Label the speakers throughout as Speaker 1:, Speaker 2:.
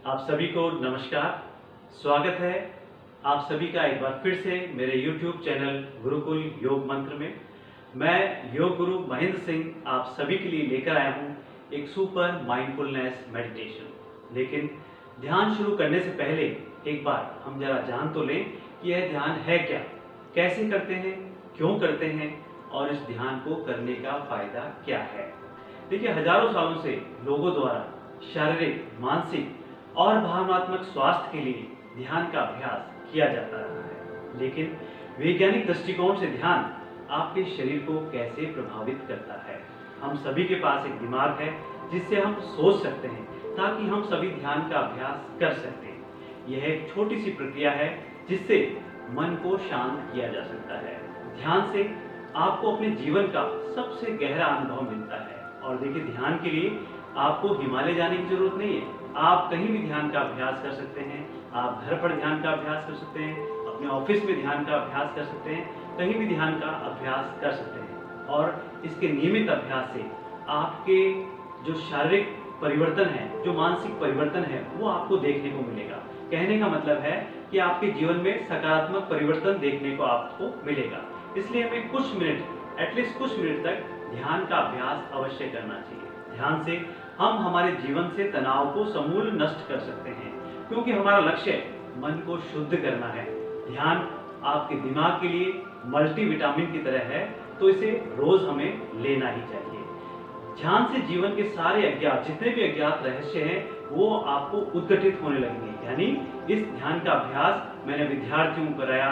Speaker 1: आप सभी को नमस्कार। स्वागत है आप सभी का एक बार फिर से मेरे YouTube चैनल गुरुकुल योग मंत्र में। मैं योग गुरु महेंद्र सिंह आप सभी के लिए लेकर आया हूँ एक सुपर माइंडफुलनेस मेडिटेशन। लेकिन ध्यान शुरू करने से पहले एक बार हम जरा जान तो लें कि यह ध्यान है क्या, कैसे करते हैं, क्यों करते हैं और इस ध्यान को करने का फायदा क्या है। देखिए, हजारों सालों से लोगों द्वारा शारीरिक, मानसिक और भावनात्मक स्वास्थ्य के लिए ध्यान का अभ्यास किया जाता रहा है। लेकिन वैज्ञानिक दृष्टिकोण से ध्यान आपके शरीर को कैसे प्रभावित करता है। हम सभी के पास एक दिमाग है जिससे हम सोच सकते हैं ताकि हम सभी ध्यान का अभ्यास कर सकते हैं। यह एक छोटी सी प्रक्रिया है जिससे मन को शांत किया जा सकता है। ध्यान से आपको अपने जीवन का सबसे गहरा अनुभव मिलता है। और देखिए, ध्यान के लिए आपको हिमालय जाने की जरूरत नहीं है। आप कहीं भी ध्यान का अभ्यास कर सकते हैं। आप घर पर ध्यान का अभ्यास कर सकते हैं, अपने ऑफिस में ध्यान का अभ्यास कर सकते हैं, कहीं भी ध्यान का अभ्यास कर सकते हैं। और इसके नियमित अभ्यास से आपके जो शारीरिक परिवर्तन है, जो मानसिक परिवर्तन है, वो आपको देखने को मिलेगा। कहने का मतलब है कि आपके जीवन में सकारात्मक परिवर्तन देखने को आपको मिलेगा। इसलिए हमें कुछ मिनट, एटलीस्ट कुछ मिनट तक ध्यान का अभ्यास अवश्य करना चाहिए। ध्यान से हम हमारे जीवन से तनाव को समूल नष्ट कर सकते हैं, क्योंकि हमारा लक्ष्य मन को शुद्ध करना है। ध्यान आपके दिमाग के लिए मल्टीविटामिन की तरह है, तो इसे रोज हमें लेना ही चाहिए। ध्यान से जीवन के सारे अज्ञात, जितने भी अज्ञात रहस्य हैं, वो आपको उद्घटित होने लगेंगे। यानी इस ध्यान का अभ्यास मैंने विद्यार्थियों को कराया,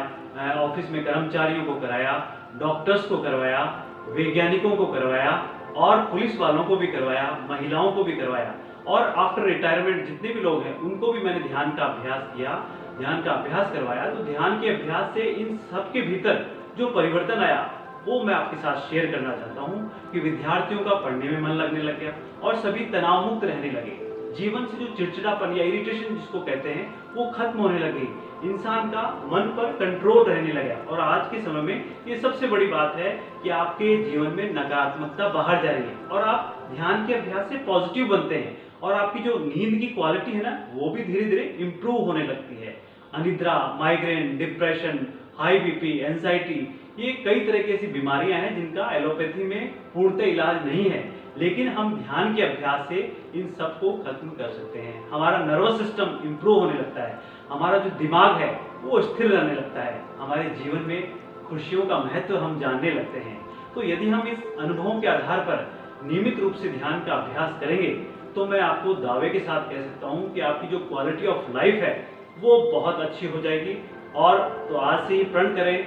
Speaker 1: ऑफिस में कर्मचारियों को कराया, डॉक्टर्स को करवाया, वैज्ञानिकों को करवाया और पुलिस वालों को भी करवाया, महिलाओं को भी करवाया और आफ्टर रिटायरमेंट जितने भी लोग हैं उनको भी मैंने ध्यान का अभ्यास किया, ध्यान का अभ्यास करवाया। तो ध्यान के अभ्यास से इन सबके भीतर जो परिवर्तन आया वो मैं आपके साथ शेयर करना चाहता हूँ कि विद्यार्थियों का पढ़ने में मन लगने लग गया और सभी तनाव मुक्त रहने लगे। जीवन से जो चिड़चिड़ापन या इरिटेशन जिसको कहते हैं वो खत्म होने लगी। इंसान का मन पर कंट्रोल रहने लगा। और आज के समय में ये सबसे बड़ी बात है कि आपके जीवन में नकारात्मकता बाहर जा रही है और आप ध्यान के अभ्यास से पॉजिटिव बनते हैं और आपकी जो नींद की क्वालिटी है ना, वो भी धीरे धीरे इंप्रूव होने लगती है। अनिद्रा, migraine, depression, high BP, anxiety, ये कई तरह की ऐसी बीमारियां हैं जिनका एलोपैथी में पूर्णतः इलाज नहीं है। लेकिन हम ध्यान के अभ्यास से इन सब को खत्म कर सकते हैं। हमारा नर्वस सिस्टम इंप्रूव होने लगता है, हमारा जो दिमाग है वो स्थिर रहने लगता है, हमारे जीवन में खुशियों का महत्व हम जानने लगते हैं। तो यदि हम इस अनुभवों के आधार पर नियमित रूप से ध्यान का अभ्यास करेंगे तो मैं आपको दावे के साथ कह सकता हूँ कि आपकी जो क्वालिटी ऑफ लाइफ है वो बहुत अच्छी हो जाएगी। और तो आज से ही प्रण करें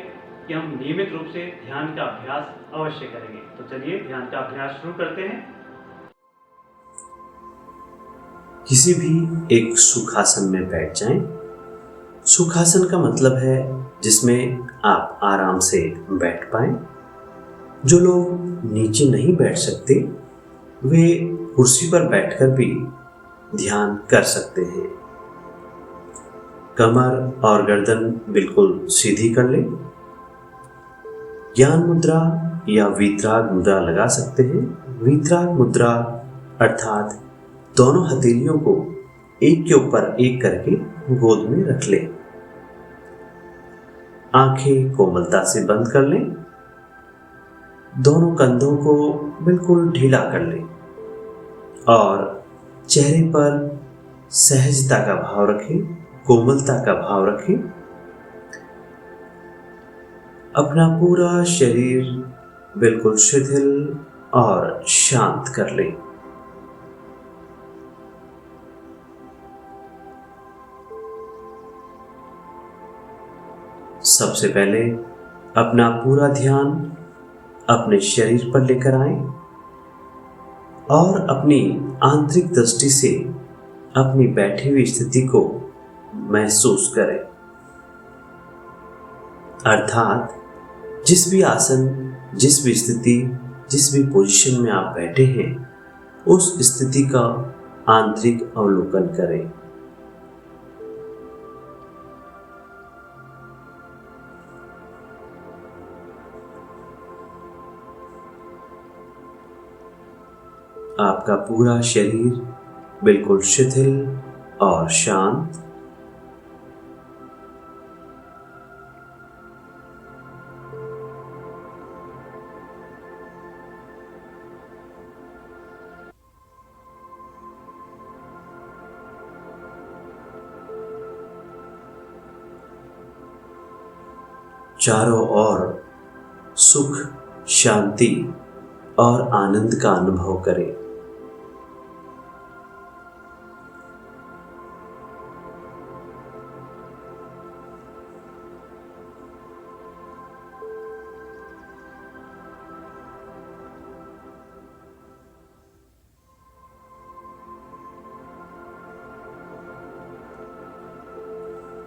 Speaker 1: कि हम नियमित रूप से ध्यान का अभ्यास अवश्य करेंगे। तो चलिए ध्यान का अभ्यास शुरू करते हैं।
Speaker 2: किसी भी एक सुखासन में बैठ जाएं। सुखासन का मतलब है जिसमें आप आराम से बैठ पाएं। जो लोग नीचे नहीं बैठ सकते वे कुर्सी पर बैठकर भी ध्यान कर सकते हैं। कमर और गर्दन बिल्कुल सीधी कर लें। ज्ञान मुद्रा या वीतराग मुद्रा लगा सकते हैं। वीतराग मुद्रा अर्थात दोनों हथेलियों को एक के ऊपर एक करके गोद में रख लें। आंखें कोमलता से बंद कर लें। दोनों कंधों को बिल्कुल ढीला कर लें और चेहरे पर सहजता का भाव रखें, कोमलता का भाव रखें। अपना पूरा शरीर बिल्कुल शिथिल और शांत कर लें। सबसे पहले अपना पूरा ध्यान अपने शरीर पर लेकर आएं और अपनी आंतरिक दृष्टि से अपनी बैठी हुई स्थिति को महसूस करें। अर्थात जिस भी आसन, जिस भी स्थिति, जिस भी पोजीशन में आप बैठे हैं उस स्थिति का आंतरिक अवलोकन करें। आपका पूरा शरीर बिल्कुल शिथिल और शांत। चारों ओर सुख, शांति और आनंद का अनुभव करें।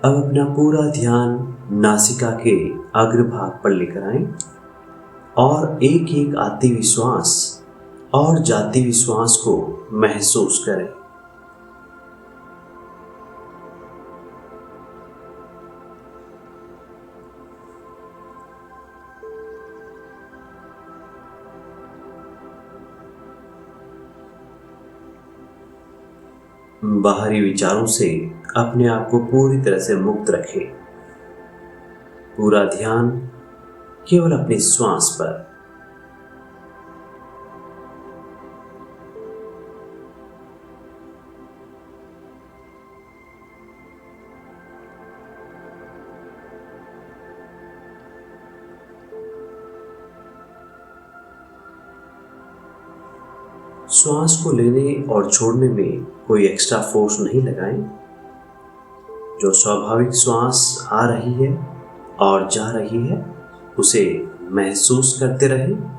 Speaker 2: अब अपना पूरा ध्यान नासिका के अग्रभाग पर लेकर आएं और एक एक आती हुई श्वास और जाती हुई श्वास को महसूस करें। बाहरी विचारों से अपने आप को पूरी तरह से मुक्त रखें। पूरा ध्यान केवल अपनी श्वास पर। श्वास को लेने और छोड़ने में कोई एक्स्ट्रा फोर्स नहीं लगाएं। जो स्वाभाविक श्वास आ रही है और जा रही है उसे महसूस करते रहें।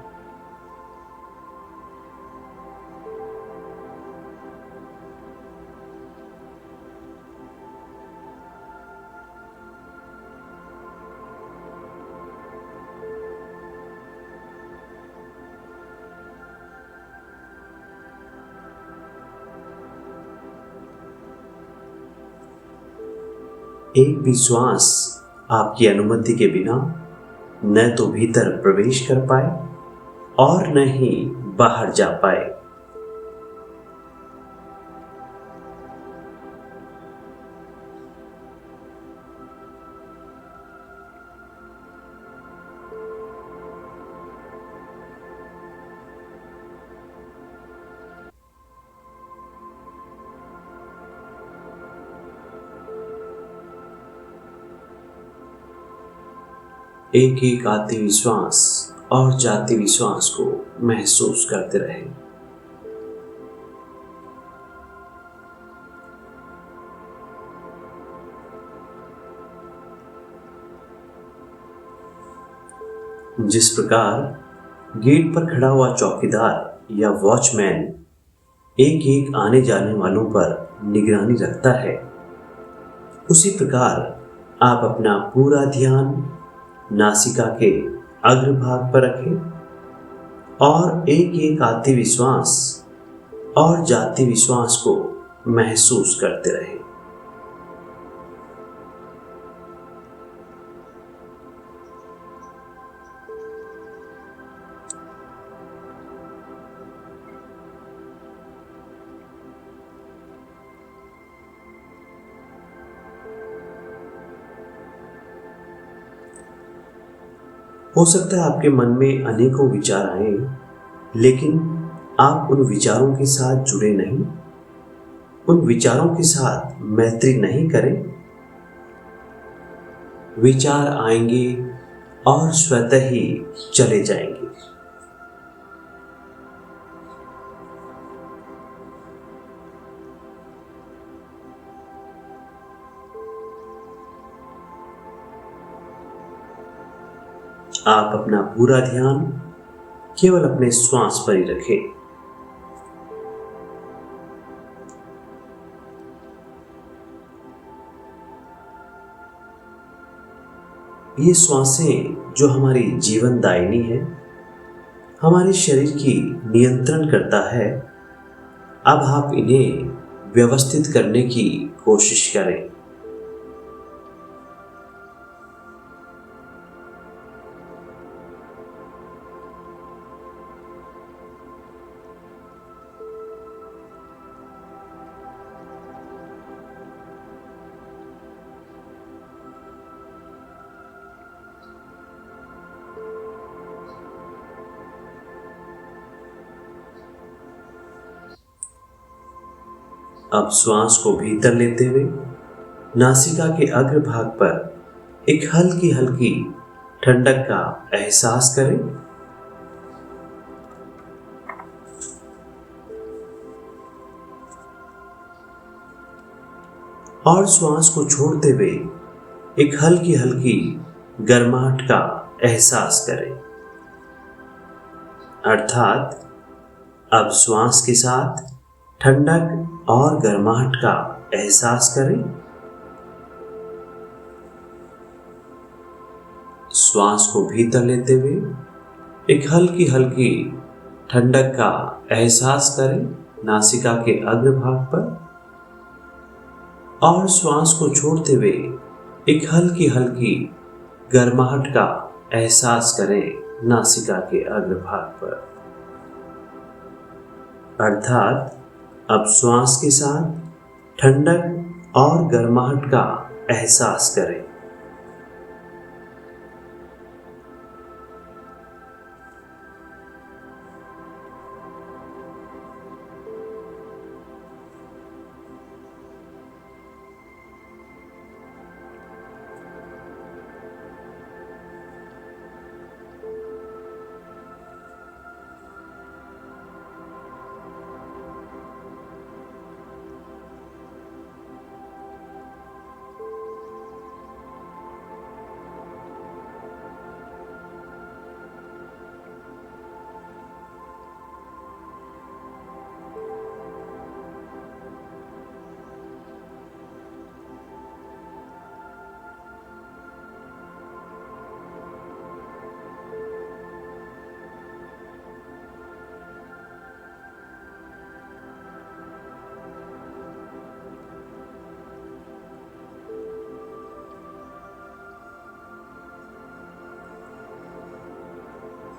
Speaker 2: एक भी श्वास आपकी अनुमति के बिना न तो भीतर प्रवेश कर पाए और न ही बाहर जा पाए। एक एक आती हुई श्वास और जाती हुई श्वास को महसूस करते रहें। जिस प्रकार गेट पर खड़ा हुआ चौकीदार या वॉचमैन एक एक आने जाने वालों पर निगरानी रखता है, उसी प्रकार आप अपना पूरा ध्यान नासिका के अग्रभाग पर रखें और एक एक आती हुई श्वास और जाती हुई श्वास को महसूस करते रहें। हो सकता है आपके मन में अनेकों विचार आए, लेकिन आप उन विचारों के साथ जुड़े नहीं, उन विचारों के साथ मैत्री नहीं करें। विचार आएंगे और स्वतः ही चले जाएंगे। आप अपना पूरा ध्यान केवल अपने श्वास पर ही रखें। ये श्वासें जो हमारी जीवनदायिनी है, हमारे शरीर की नियंत्रण करता है। अब आप इन्हें व्यवस्थित करने की कोशिश करें। अब श्वास को भीतर लेते हुए नासिका के अग्रभाग पर एक हल्की हल्की ठंडक का एहसास करें। और श्वास को छोड़ते हुए एक हल्की हल्की गर्माहट का एहसास करें। अर्थात अब श्वास के साथ ठंडक और गर्माहट का एहसास करें। श्वास को भीतर लेते हुए एक हल्की हल्की ठंडक का एहसास करें नासिका के अग्रभाग पर, और श्वास को छोड़ते हुए एक हल्की हल्की गर्माहट का एहसास करें नासिका के अग्रभाग पर। अर्थात अब श्वास के साथ ठंडक और गर्माहट का एहसास करें।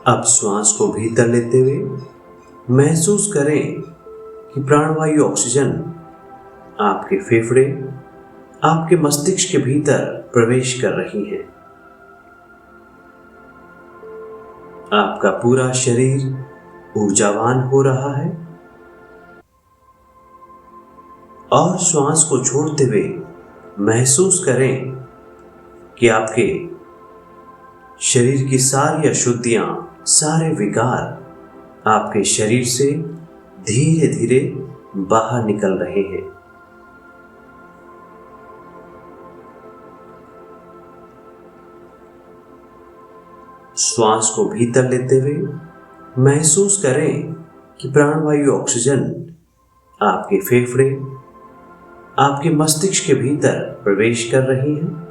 Speaker 2: अब श्वास को भीतर लेते हुए महसूस करें कि प्राणवायु ऑक्सीजन आपके फेफड़े, आपके मस्तिष्क के भीतर प्रवेश कर रही है। आपका पूरा शरीर ऊर्जावान हो रहा है। और श्वास को छोड़ते हुए महसूस करें कि आपके शरीर की सारी अशुद्धियां, सारे विकार आपके शरीर से धीरे धीरे बाहर निकल रहे हैं। श्वास को भीतर लेते हुए महसूस करें कि प्राणवायु ऑक्सीजन आपके फेफड़े, आपके मस्तिष्क के भीतर प्रवेश कर रही है।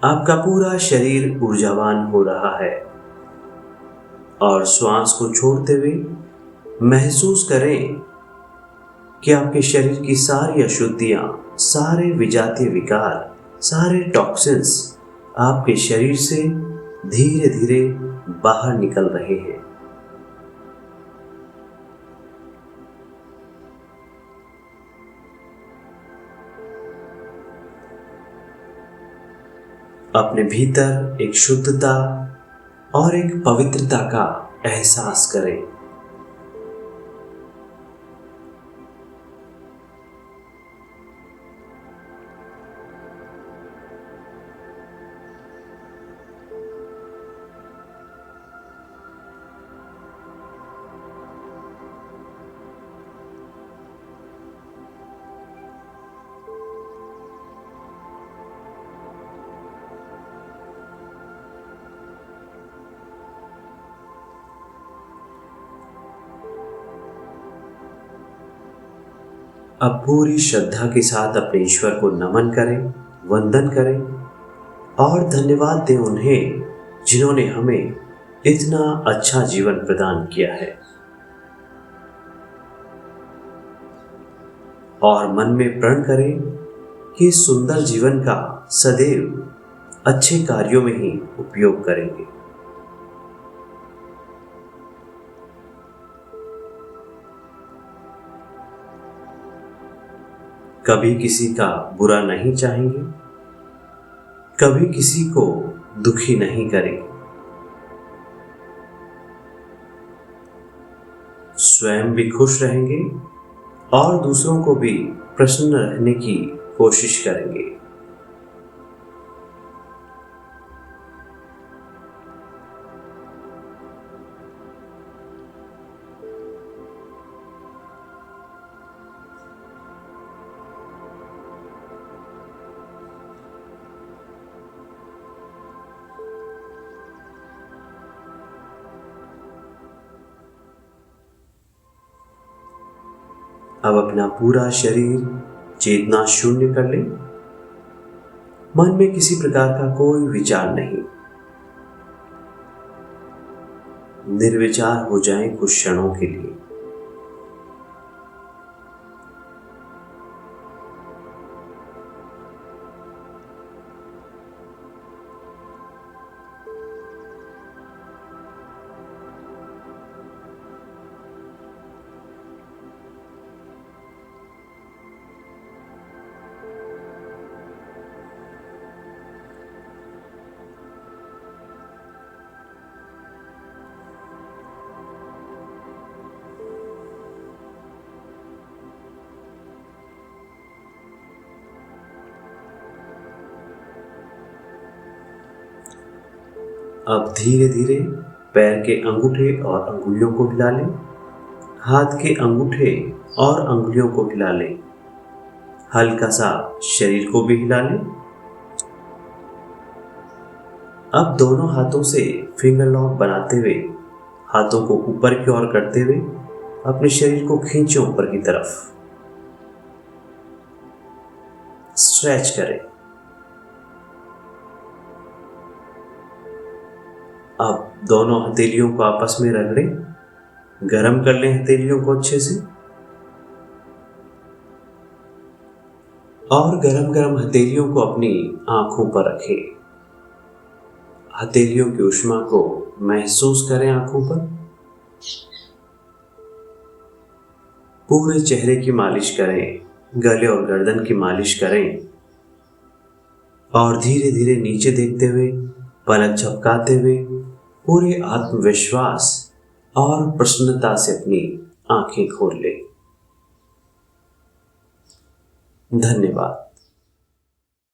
Speaker 2: आपका पूरा शरीर ऊर्जावान हो रहा है। और श्वास को छोड़ते हुए महसूस करें कि आपके शरीर की सारी अशुद्धियां, सारे विजातीय विकार, सारे टॉक्सिन्स आपके शरीर से धीरे धीरे बाहर निकल रहे हैं। अपने भीतर एक शुद्धता और एक पवित्रता का एहसास करें। अब पूरी श्रद्धा के साथ अपने ईश्वर को नमन करें, वंदन करें और धन्यवाद दें उन्हें जिन्होंने हमें इतना अच्छा जीवन प्रदान किया है। और मन में प्रण करें कि इस सुंदर जीवन का सदैव अच्छे कार्यों में ही उपयोग करेंगे। कभी किसी का बुरा नहीं चाहेंगे, कभी किसी को दुखी नहीं करेंगे। स्वयं भी खुश रहेंगे और दूसरों को भी प्रसन्न रखने की कोशिश करेंगे। अब अपना पूरा शरीर चेतना शून्य कर लें। मन में किसी प्रकार का कोई विचार नहीं, निर्विचार हो जाएं कुछ क्षणों के लिए। अब धीरे धीरे पैर के अंगूठे और अंगुलियों को हिला लें। हाथ के अंगूठे और अंगुलियों को हिला लें। हल्का सा शरीर को भी हिला लें। अब दोनों हाथों से फिंगर लॉक बनाते हुए, हाथों को ऊपर की ओर करते हुए अपने शरीर को खींचें ऊपर की तरफ। स्ट्रेच करें। अब दोनों हथेलियों को आपस में रगड़ें। गरम कर लें हथेलियों को अच्छे से, और गरम गरम हथेलियों को अपनी आंखों पर रखें। हथेलियों की ऊष्मा को महसूस करें आंखों पर। पूरे चेहरे की मालिश करें, गले और गर्दन की मालिश करें, और धीरे धीरे नीचे देखते हुए, पलक झपकाते हुए पूरे आत्मविश्वास और प्रसन्नता से अपनी आंखें खोल लें। धन्यवाद।